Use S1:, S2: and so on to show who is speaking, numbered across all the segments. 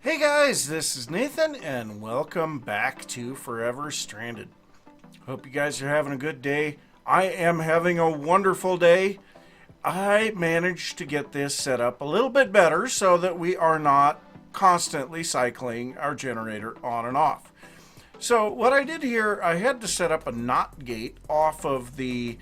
S1: Hey guys, this is Nathan and welcome back to Forever Stranded. Hope you guys are having a good day. I am having a wonderful day. I managed to get this set up a little bit better so that we are not constantly cycling our generator on and off. So what I did here, I had to set up a NOT gate off of the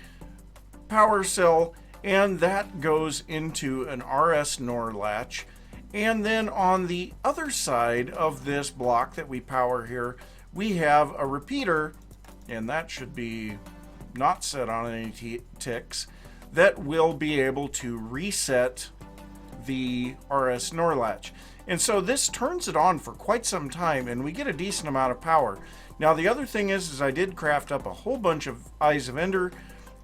S1: power cell, and that goes into an RS NOR latch. And then on the other side of this block that we power here, we have a repeater, and that should be not set on any ticks, that will be able to reset the RS NOR latch. And so this turns it on for quite some time, and we get a decent amount of power. Now the other thing is I did craft up a whole bunch of Eyes of Ender,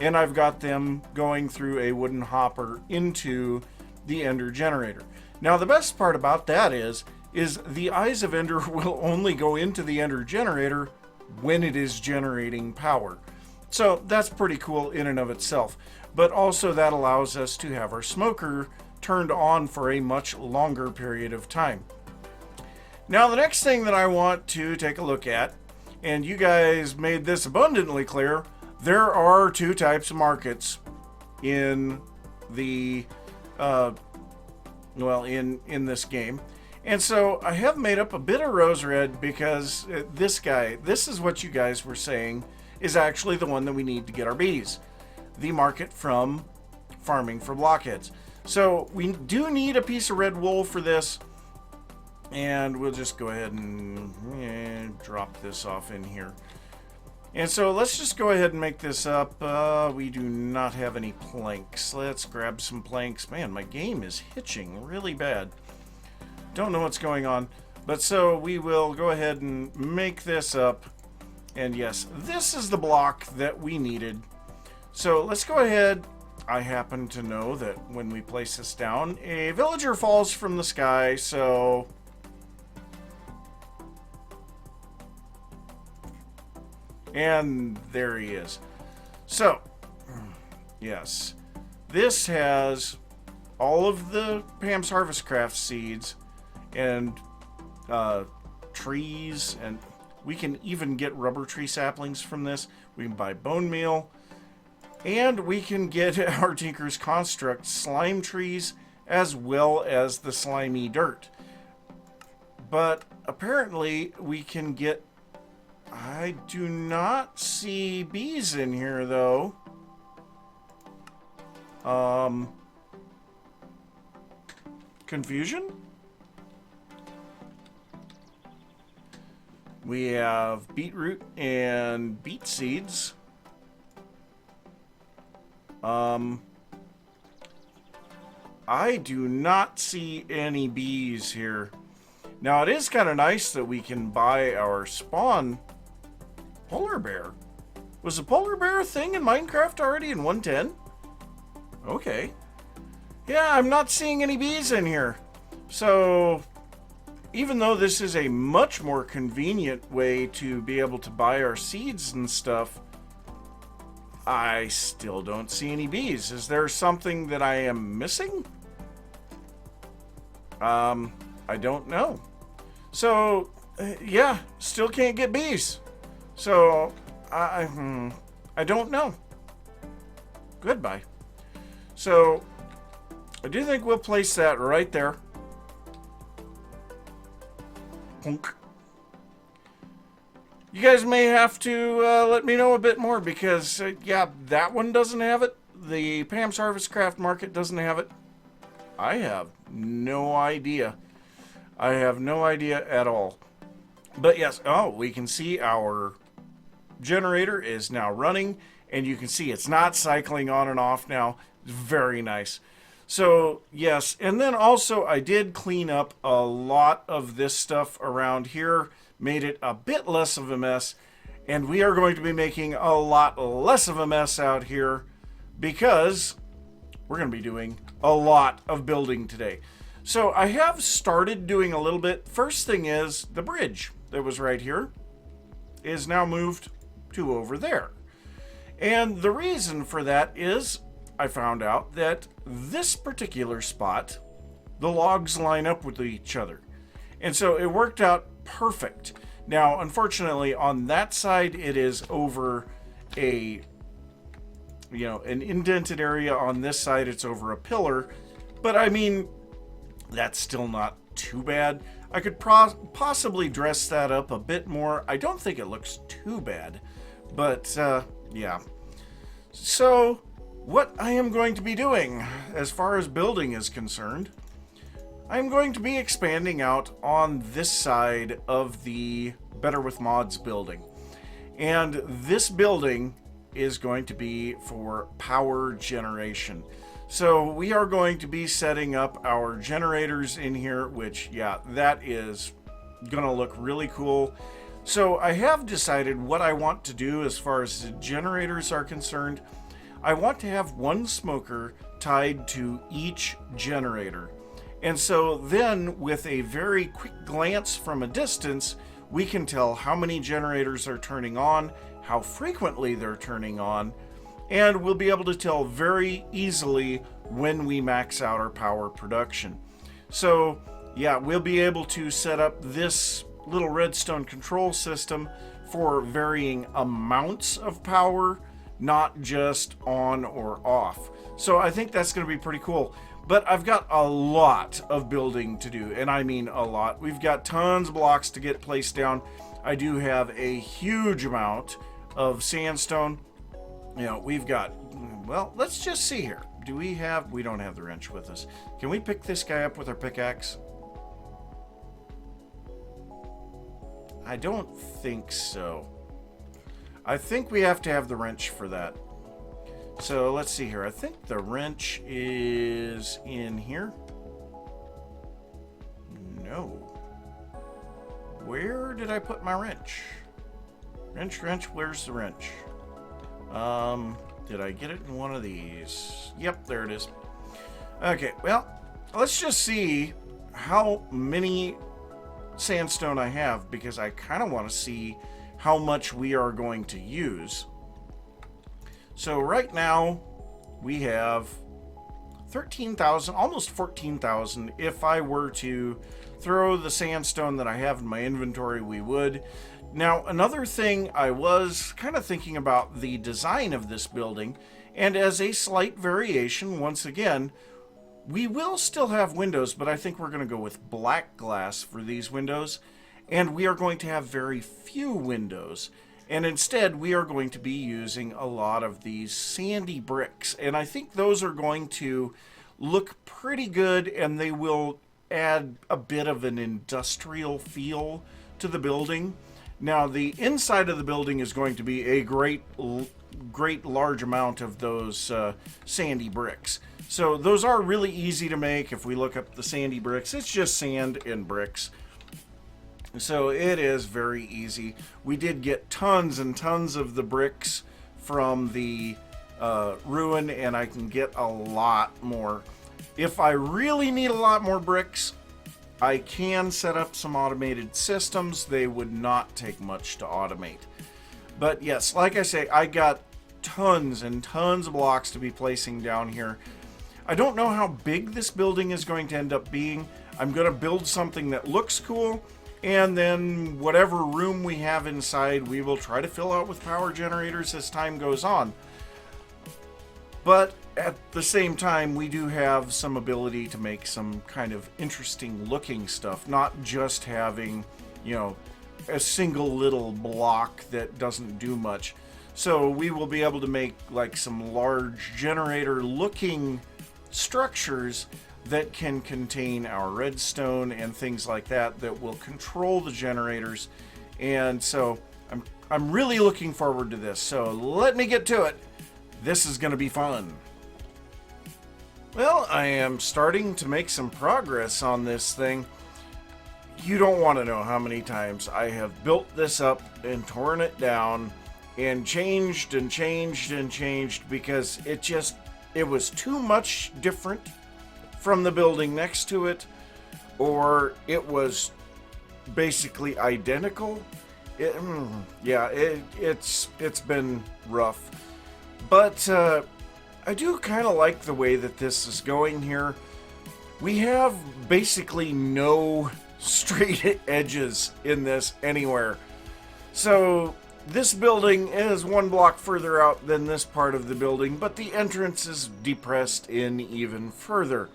S1: and I've got them going through a wooden hopper into the Ender generator. Now the best part about that is the Eyes of Ender will only go into the Ender generator when it is generating power. So that's pretty cool in and of itself. But also that allows us to have our smoker turned on for a much longer period of time. Now the next thing that I want to take a look at, and you guys made this abundantly clear, there are two types of markets in the in this game. And so I have made up a bit of rose red because this is what you guys were saying is actually the one that we need to get our bees. The market from farming for blockheads. So we do need a piece of red wool for this, and we'll just go ahead and drop this off in here. And so let's just go ahead and make this up. We do not have any planks. Let's grab some planks. Man, my game is hitching really bad. Don't know what's going on. But so we will go ahead and make this up. And yes, this is the block that we needed. So let's go ahead. I happen to know that when we place this down, a villager falls from the sky, so and there he is. So, yes, this has all of the Pam's Harvest Craft seeds and trees, and we can even get rubber tree saplings from this. We can buy bone meal, and we can get our Tinker's Construct slime trees as well as the slimy dirt. But apparently we can get... I do not see bees in here, though. Confusion? We have beetroot and beet seeds. I do not see any bees here. Now, it is kind of nice that we can buy our spawn polar bear. Was a polar bear a thing in Minecraft already in 1.10? Okay. Yeah, I'm not seeing any bees in here. So, even though this is a much more convenient way to be able to buy our seeds and stuff, I still don't see any bees. Is there something that I am missing? I don't know. So, yeah, still can't get bees. So, I don't know. Goodbye. So, I do think we'll place that right there. Punk. You guys may have to let me know a bit more because, yeah, that one doesn't have it. The Pam's Harvest Craft Market doesn't have it. I have no idea. I have no idea at all. But yes, oh, we can see our generator is now running, and you can see it's not cycling on and off now. Very nice. So yes, and then also I did clean up a lot of this stuff around here, made it a bit less of a mess, and we are going to be making a lot less of a mess out here because we're going to be doing a lot of building today. So I have started doing a little bit. First thing is the bridge that was right here is now moved to over there. And the reason for that is I found out that this particular spot, the logs line up with each other. And so it worked out perfect. Now, unfortunately, on that side, it is over a, an indented area. On this side, it's over a pillar. But I mean, that's still not too bad. I could possibly dress that up a bit more. I don't think it looks too bad. But, yeah. So, what I am going to be doing as far as building is concerned, I'm going to be expanding out on this side of the Better with Mods building. And this building is going to be for power generation. So we are going to be setting up our generators in here, which, yeah, that is going to look really cool. So I have decided what I want to do as far as the generators are concerned. I want to have one smoker tied to each generator. And so then with a very quick glance from a distance, we can tell how many generators are turning on, how frequently they're turning on, and we'll be able to tell very easily when we max out our power production. So yeah, we'll be able to set up this little redstone control system for varying amounts of power, not just on or off. So I think that's going to be pretty cool. But I've got a lot of building to do, and I mean a lot. We've got tons of blocks to get placed down. I do have a huge amount of sandstone. We've got, well, let's just see here. We don't have the wrench with us. Can we pick this guy up with our pickaxe? I don't think so. I think we have to have the wrench for that. So let's see here. I think the wrench is in here. No. Where did I put my wrench? Wrench, where's the wrench? Did I get it in one of these? Yep, there it is. Okay, well, let's just see how many sandstone I have, because I kind of want to see how much we are going to use. So right now we have 13,000, almost 14,000. If I were to throw the sandstone that I have in my inventory, we would. Now, another thing, I was kind of thinking about the design of this building, and as a slight variation, once again, we will still have windows, but I think we're going to go with black glass for these windows, and we are going to have very few windows. And instead, we are going to be using a lot of these sandy bricks. And I think those are going to look pretty good, and they will add a bit of an industrial feel to the building. Now, the inside of the building is going to be a great large amount of those sandy bricks. So those are really easy to make. If we look up the sandy bricks, it's just sand and bricks. So it is very easy. We did get tons and tons of the bricks from the ruin, and I can get a lot more. If I really need a lot more bricks, I can set up some automated systems. They would not take much to automate. But yes, like I say, I got tons and tons of blocks to be placing down here. I don't know how big this building is going to end up being. I'm going to build something that looks cool, and then whatever room we have inside, we will try to fill out with power generators as time goes on. But at the same time, we do have some ability to make some kind of interesting looking stuff, not just having, a single little block that doesn't do much. So we will be able to make like some large generator looking structures that can contain our redstone and things like that will control the generators. And so I'm really looking forward to this. So let me get to it. This is going to be fun. Well, I am starting to make some progress on this thing. You don't want to know how many times I have built this up and torn it down and changed and changed and changed because it was too much different from the building next to it, or it was basically identical. It's been rough. But I do kind of like the way that this is going here. We have basically no straight edges in this anywhere. So this building is one block further out than this part of the building, but the entrance is depressed in even further.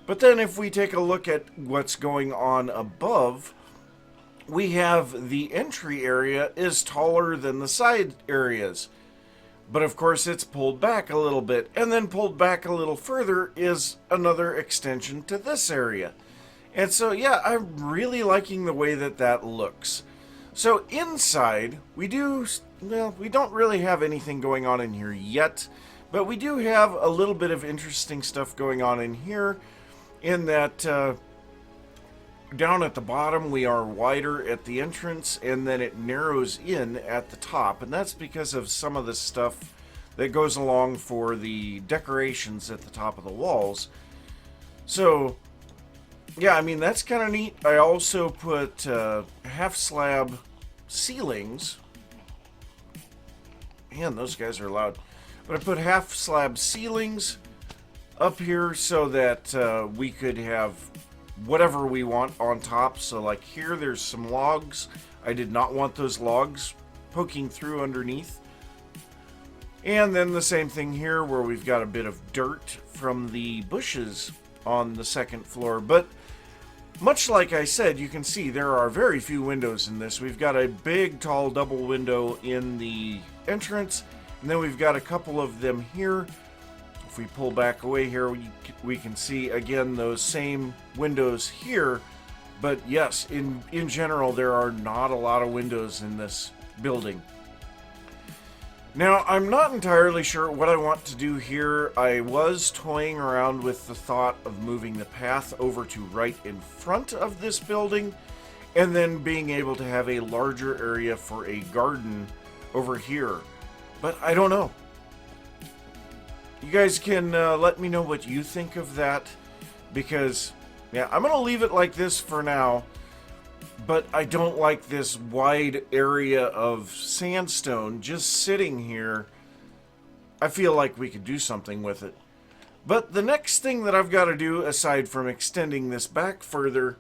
S1: But then if we take a look at what's going on above, we have the entry area is taller than the side areas. But of course it's pulled back a little bit, and then pulled back a little further is another extension to this area. And so yeah, I'm really liking the way that looks. So inside, we don't really have anything going on in here yet, but we do have a little bit of interesting stuff going on in here, in that down at the bottom we are wider at the entrance, and then it narrows in at the top, and that's because of some of the stuff that goes along for the decorations at the top of the walls. So yeah, I mean, that's kind of neat. I also put half slab ceilings. Man, those guys are loud. But I put half slab ceilings up here so that we could have whatever we want on top. So like here, there's some logs. I did not want those logs poking through underneath. And then the same thing here where we've got a bit of dirt from the bushes on the second floor. But much like I said, you can see there are very few windows in this. We've got a big, tall double window in the entrance, and then we've got a couple of them here. If we pull back away here, we can see, again, those same windows here. But yes, in general, there are not a lot of windows in this building. Now, I'm not entirely sure what I want to do here. I was toying around with the thought of moving the path over to right in front of this building, and then being able to have a larger area for a garden over here. But I don't know. You guys can let me know what you think of that, because, yeah, I'm going to leave it like this for now. But I don't like this wide area of sandstone just sitting here. I feel like we could do something with it. But the next thing that I've got to do, aside from extending this back further,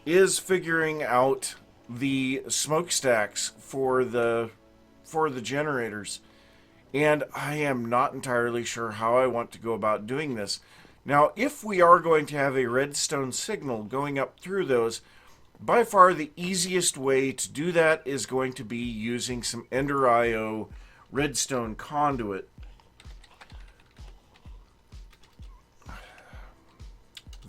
S1: is figuring out the smokestacks for the generators. And I am not entirely sure how I want to go about doing this. Now, if we are going to have a redstone signal going up through those, by far the easiest way to do that is going to be using some Ender IO redstone conduit.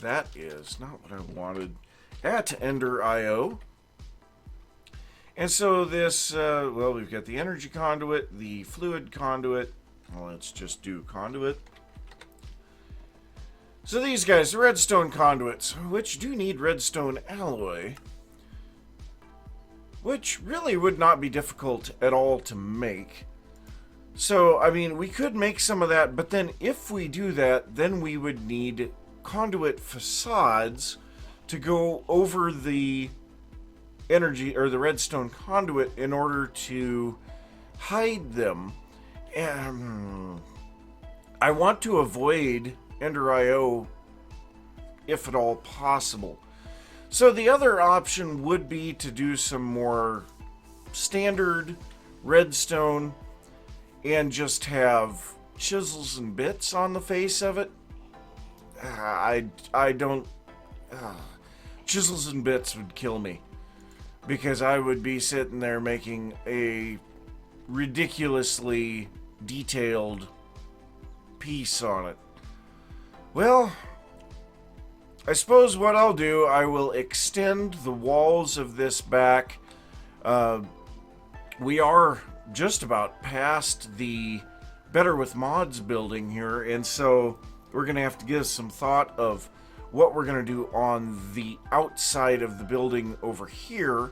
S1: That is not what I wanted at Ender IO. And so this, well, we've got the energy conduit, the fluid conduit. Well, let's just do conduit. So these guys, the redstone conduits, which do need redstone alloy, which really would not be difficult at all to make. So, I mean, we could make some of that, but then if we do that, then we would need conduit facades to go over the energy, or the redstone conduit, in order to hide them. And I want to avoid Ender IO if at all possible. So the other option would be to do some more standard redstone and just have chisels and bits on the face of it. I don't... chisels and bits would kill me, because I would be sitting there making a ridiculously detailed piece on it. Well, I suppose what I'll do, I will extend the walls of this back. We are just about past the Better with Mods building here, and so we're going to have to give some thought of what we're going to do on the outside of the building over here.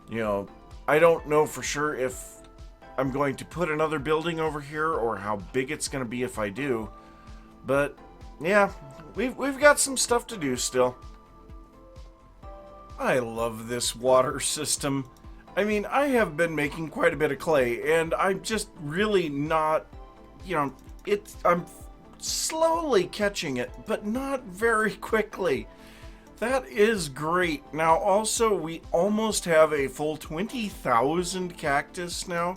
S1: You know, I don't know for sure if I'm going to put another building over here or how big it's going to be if I do. But yeah, we've got some stuff to do still. I love this water system. I mean, I have been making quite a bit of clay, and I'm just really not, you know, I'm slowly catching it, but not very quickly. That is great. Now, also, we almost have a full 20,000 cactus now.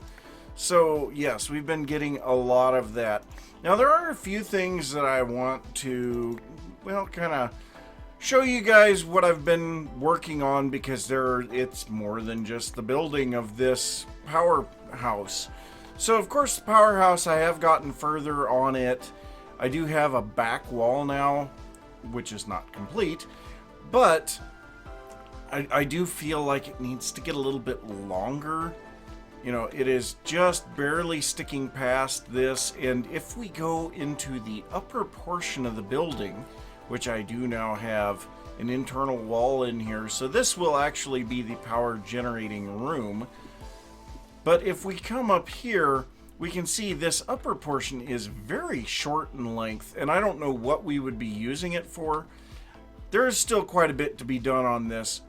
S1: So, yes, we've been getting a lot of that. Now, there are a few things that I want to, well, kind of show you guys what I've been working on, because it's more than just the building of this powerhouse. So, of course, the powerhouse, I have gotten further on it. I do have a back wall now, which is not complete. But I do feel like it needs to get a little bit longer. You know, it is just barely sticking past this. And if we go into the upper portion of the building, which I do now have an internal wall in here, so this will actually be the power generating room. But if we come up here, we can see this upper portion is very short in length, and I don't know what we would be using it for. There is still quite a bit to be done on this,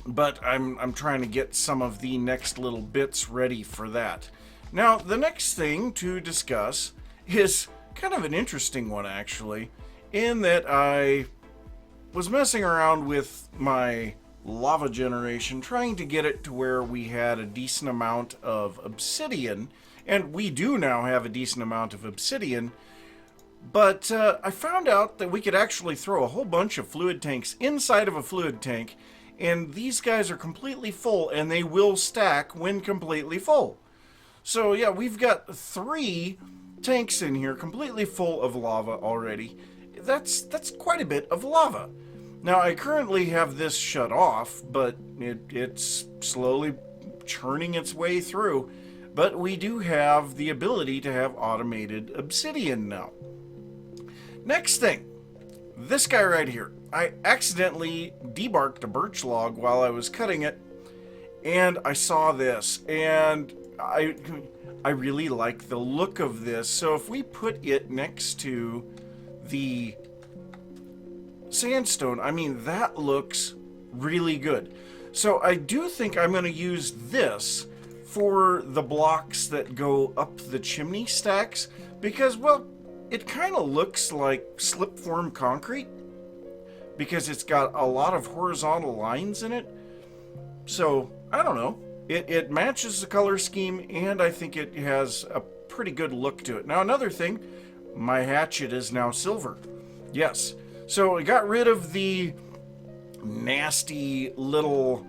S1: but I'm trying to get some of the next little bits ready for that. Now, the next thing to discuss is kind of an interesting one, actually, in that I was messing around with my lava generation, trying to get it to where we had a decent amount of obsidian, and we do now have a decent amount of obsidian. But I found out that we could actually throw a whole bunch of fluid tanks inside of a fluid tank, and these guys are completely full, and they will stack when completely full. So yeah, we've got 3 tanks in here completely full of lava already. That's quite a bit of lava. Now, I currently have this shut off, but it's slowly churning its way through. But we do have the ability to have automated obsidian now. Next thing, this guy right here. I accidentally debarked a birch log while I was cutting it, and I saw this, and I really like the look of this. So if we put it next to the sandstone, I mean, that looks really good. So I do think I'm going to use this for the blocks that go up the chimney stacks, because, well, it kind of looks like slip-form concrete because it's got a lot of horizontal lines in it. So, I don't know. It matches the color scheme, and I think it has a pretty good look to it. Now, another thing, my hatchet is now silver. Yes. So, I got rid of the nasty little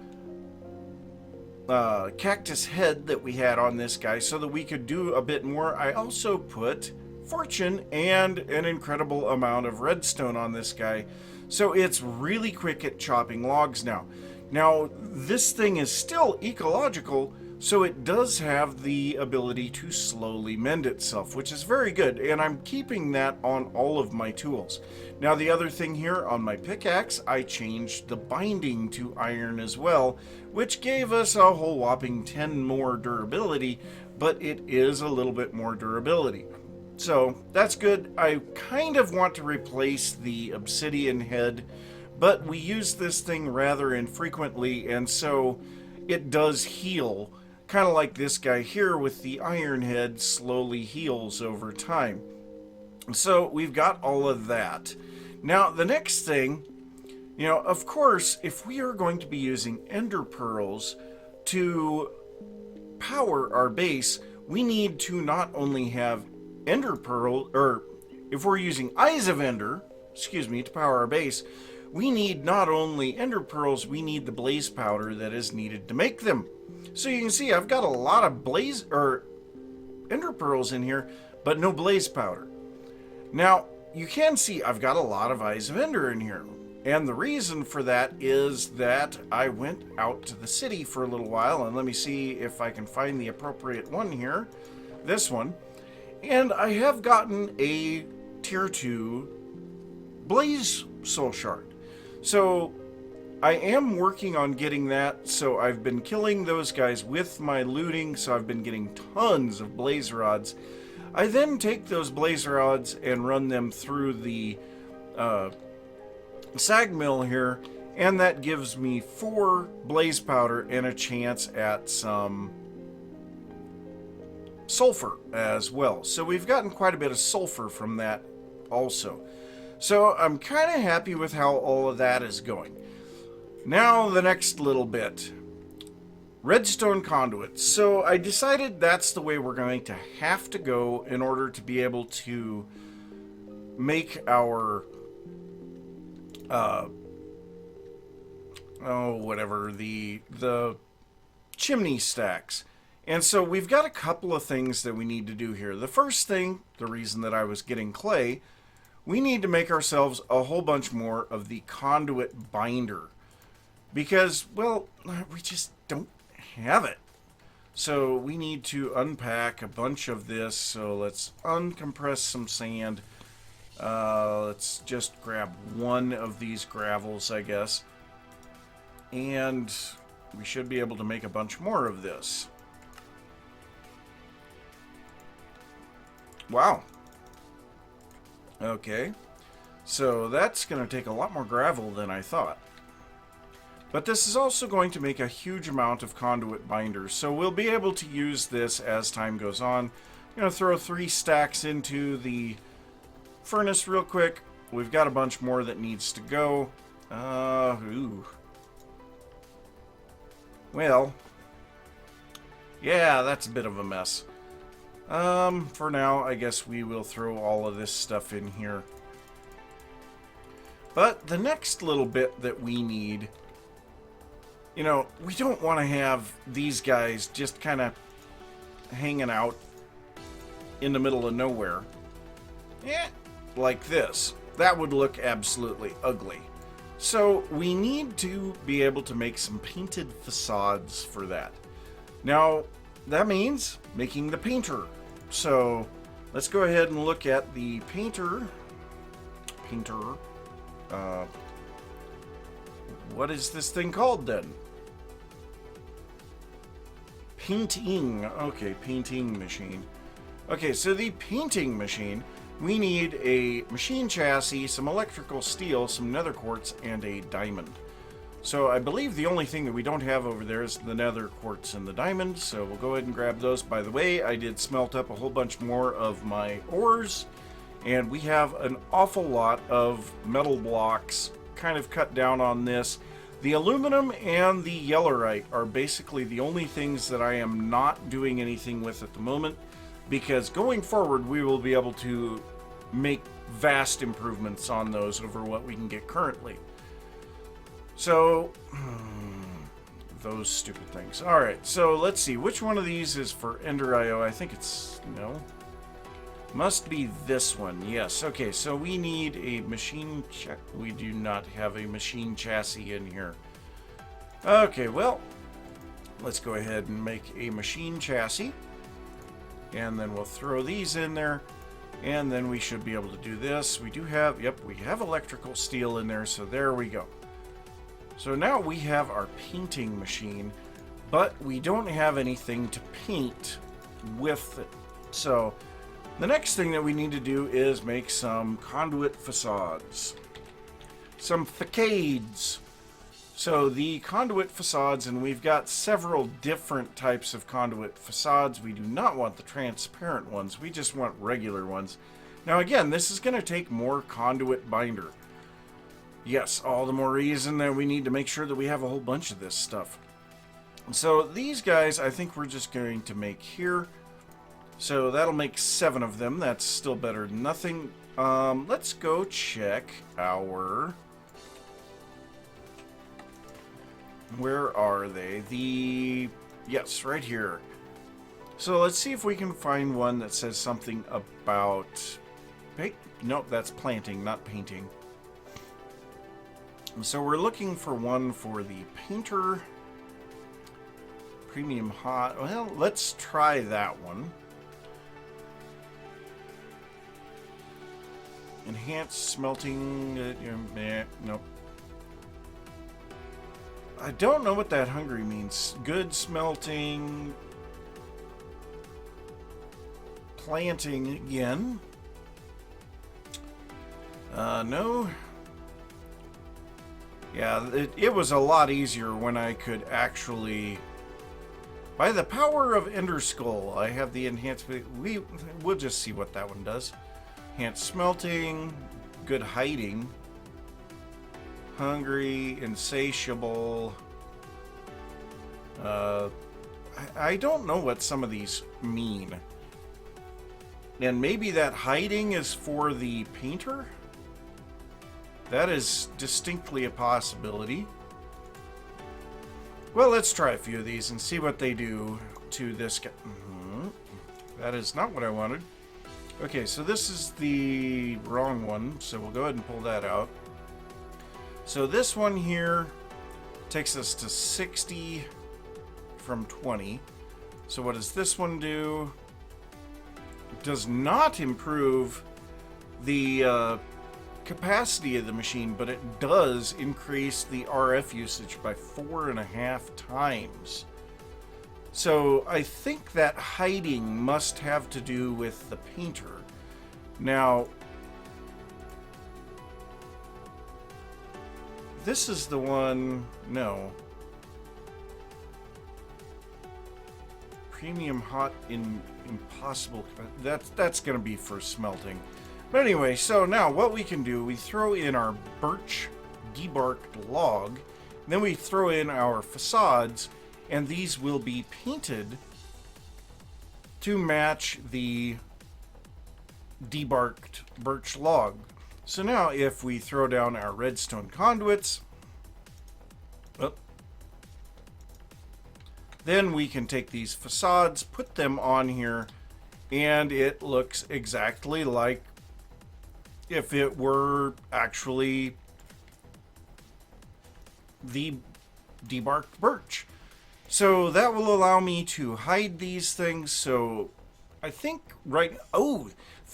S1: cactus head that we had on this guy so that we could do a bit more. I also put fortune and an incredible amount of redstone on this guy, so it's really quick at chopping logs now. Now, this thing is still ecological, so it does have the ability to slowly mend itself, which is very good, and I'm keeping that on all of my tools. Now, the other thing here on my pickaxe, I changed the binding to iron as well, which gave us a whole whopping 10 more durability, but it is a little bit more durability. So that's good. I kind of want to replace the obsidian head, but we use this thing rather infrequently, and so it does heal, kind of like this guy here with the iron head slowly heals over time. So we've got all of that. Now, the next thing, you know, of course, if we are going to be using ender pearls to power our base, we need to not only have ender pearl, or if we're using eyes of ender, to power our base, we need not only ender pearls, we need the blaze powder that is needed to make them. So you can see I've got a lot of ender pearls in here, but no blaze powder. Now, you can see I've got a lot of eyes of ender in here. And the reason for that is that I went out to the city for a little while, and let me see if I can find the appropriate one here. This one. And I have gotten a tier 2 blaze soul shard. So I am working on getting that. So I've been killing those guys with my looting. So I've been getting tons of blaze rods. I then take those blaze rods and run them through the sag mill here. And that gives me 4 blaze powder and a chance at some sulfur as well. So we've gotten quite a bit of sulfur from that also. So I'm kind of happy with how all of that is going. Now the next little bit. Redstone conduits. So I decided that's the way we're going to have to go in order to be able to make our the chimney stacks. And so we've got a couple of things that we need to do here. The first thing, the reason that I was getting clay, we need to make ourselves a whole bunch more of the conduit binder. Because, well, we just don't have it. So we need to unpack a bunch of this. So let's uncompress some sand. Let's just grab one of these gravels, I guess. And we should be able to make a bunch more of this. Wow. Okay. So that's going to take a lot more gravel than I thought. But this is also going to make a huge amount of conduit binders. So we'll be able to use this as time goes on. I'm going to throw 3 stacks into the furnace real quick. We've got a bunch more that needs to go. Well, yeah, that's a bit of a mess. For now, I guess we will throw all of this stuff in here. But the next little bit that we need, you know, we don't want to have these guys just kind of hanging out in the middle of nowhere. Yeah, like this. That would look absolutely ugly. So we need to be able to make some painted facades for that. Now, that means making the painter. So let's go ahead and look at the painter. What is this thing called then? Painting. Okay, painting machine. Okay, so the painting machine, we need a machine chassis, some electrical steel, some nether quartz, and a diamond. So I believe the only thing that we don't have over there is the nether quartz and the diamond, so we'll go ahead and grab those. By the way, I did smelt up a whole bunch more of my ores, and we have an awful lot of metal blocks kind of cut down on this. The aluminum and the yellorite are basically the only things that I am not doing anything with at the moment, because going forward we will be able to make vast improvements on those over what we can get currently. So, those stupid things. Alright, so let's see. Which one of these is for Ender IO? I think it's... no. Must be this one. Yes. Okay, so we need a machine... we do not have a machine chassis in here. Okay, well, let's go ahead and make a machine chassis. And then we'll throw these in there. And then we should be able to do this. We do have... yep, we have electrical steel in there, so there we go. So now we have our painting machine, but we don't have anything to paint with it. So the next thing that we need to do is make some conduit facades. Some facades. So the conduit facades, and we've got several different types of conduit facades. We do not want the transparent ones. We just want regular ones. Now again, this is going to take more conduit binder. Yes, all the more reason that we need to make sure that we have a whole bunch of this stuff. So these guys, I think we're just going to make here. So that'll make 7 of them. That's still better than nothing. Let's go check our... where are they? Yes, right here. So let's see if we can find one that says something about... hey, nope, that's planting, not painting. So we're looking for one for the painter. Premium hot. Well, let's try that one. Enhanced smelting. Nope. I don't know what that hungry means. Good smelting. Planting again. No. Yeah, it was a lot easier when I could actually... by the power of Ender Skull, I have the enhanced... we'll just see what that one does. Enhanced smelting. good hiding. Hungry, insatiable. I don't know what some of these mean. And maybe that hiding is for the painter? That is distinctly a possibility. Well, let's try a few of these and see what they do to this guy. That is not what I wanted. Okay, so this is the wrong one, so we'll go ahead and pull that out. So this one here takes us to 60 from 20. So what does this one do? It does not improve the capacity of the machine, but it does increase the RF usage by 4.5 times. So I think that hiding must have to do with the painter. Now, this is the one, no. Premium hot in impossible, that's going to be for smelting. But anyway, so now what we can do, we throw in our birch debarked log, then we throw in our facades, and these will be painted to match the debarked birch log. So now if we throw down our redstone conduits, then we can take these facades, put them on here, and it looks exactly like if it were actually the debarked birch. So that will allow me to hide these things. So I think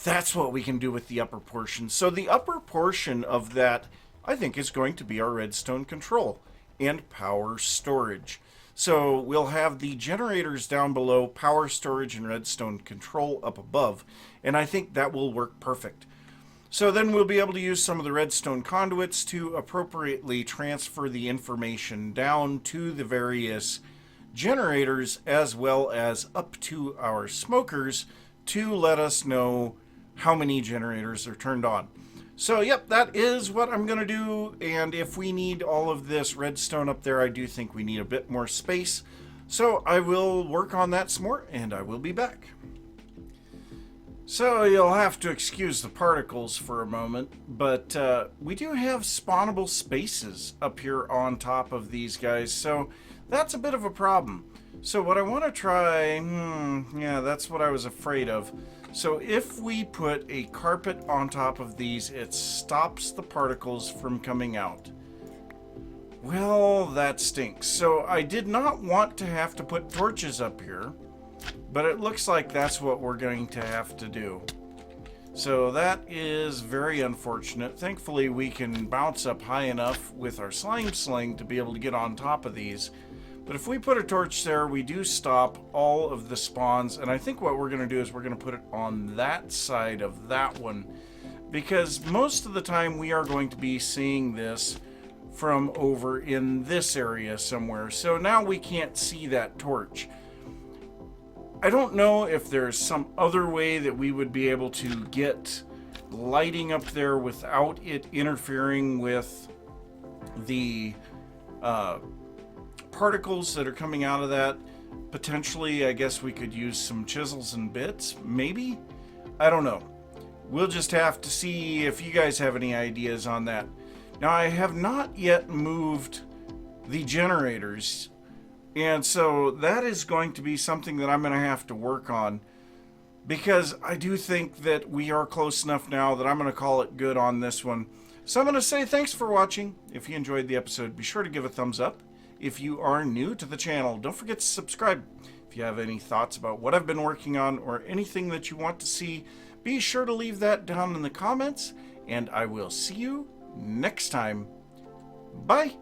S1: that's what we can do with the upper portion. So the upper portion of that, I think, is going to be our redstone control and power storage. So we'll have the generators down below, power storage and redstone control up above, and I think that will work perfect. So then we'll be able to use some of the redstone conduits to appropriately transfer the information down to the various generators as well as up to our smokers to let us know how many generators are turned on. So yep, that is what I'm going to do, and if we need all of this redstone up there, I do think we need a bit more space. So I will work on that some more, and I will be back. So you'll have to excuse the particles for a moment, but we do have spawnable spaces up here on top of these guys, so that's a bit of a problem. So what I want to try, yeah, that's what I was afraid of. So if we put a carpet on top of these, it stops the particles from coming out. Well, that stinks. So I did not want to have to put torches up here, but it looks like that's what we're going to have to do. So that is very unfortunate. Thankfully, we can bounce up high enough with our slime sling to be able to get on top of these. But if we put a torch there, we do stop all of the spawns. And I think what we're going to do is we're going to put it on that side of that one, because most of the time we are going to be seeing this from over in this area somewhere. So now we can't see that torch. I don't know if there's some other way that we would be able to get lighting up there without it interfering with the particles that are coming out of that. Potentially, I guess we could use some chisels and bits, maybe? I don't know. We'll just have to see if you guys have any ideas on that. Now, I have not yet moved the generators, and so that is going to be something that I'm going to have to work on, because I do think that we are close enough now that I'm going to call it good on this one. So I'm going to say thanks for watching. If you enjoyed the episode, be sure to give a thumbs up. If you are new to the channel, don't forget to subscribe. If you have any thoughts about what I've been working on or anything that you want to see, be sure to leave that down in the comments, and I will see you next time. Bye!